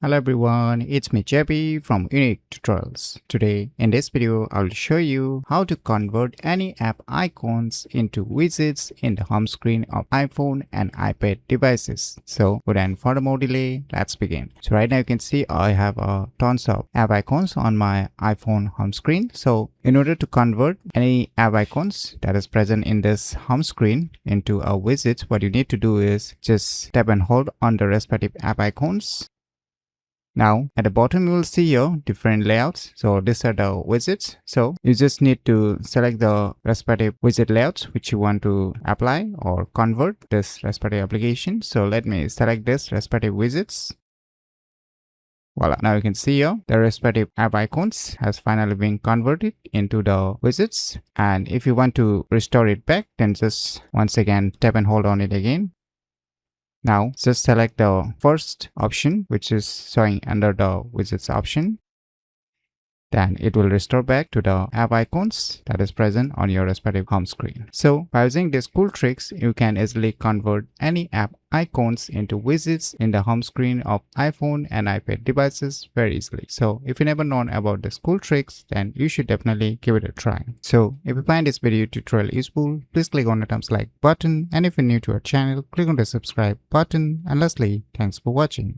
Hello everyone, it's me JP from UniqueTutorials. Today in this video, I will show you how to convert any app icons into widgets in the home screen of iPhone and iPad devices. So without further more delay, let's begin. So right now you can see I have tons of app icons on my iPhone home screen. So in order to convert any app icons that is present in this home screen into a widget, what you need to do is just tap and hold on the respective app icons. Now at the bottom you will see your different layouts. So these are the widgets. So you just need to select the respective widget layouts which you want to apply or convert this respective application. So let me select this respective widgets. Voila, now you can see here the respective app icons has finally been converted into the widgets. And if you want to restore it back, then just once again tap and hold on it again. Now just select the first option which is showing under the widgets option. Then it will restore back to the app icons that is present on your respective home screen. So by using these cool tricks, you can easily convert any app icons into widgets in the home screen of iPhone and iPad devices very easily. So if you never known about these cool tricks, then you should definitely give it a try. So if you find this video tutorial useful, please click on the thumbs like button, and if you're new to our channel, click on the subscribe button, and lastly, thanks for watching.